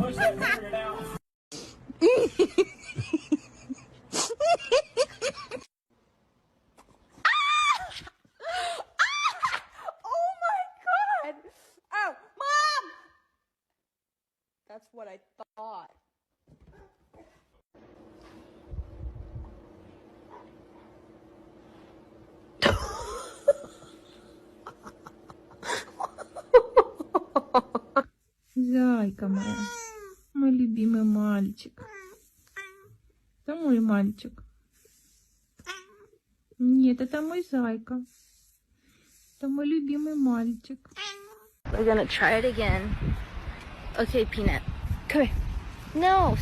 push that figured out. Oh my God! Oh, Mom! That's what I thought. Зайка моя, мой любимый мальчик. Это мой мальчик. Нет, это мой зайка. Это мой любимый мальчик. We're gonna try it again. Okay, Peanut. Come here. No.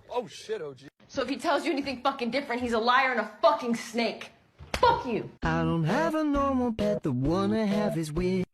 Oh shit, OG. So if he tells you anything fucking different, he's a liar and a fucking snake. Fuck you. I don't have a normal pet, the one I have is weird.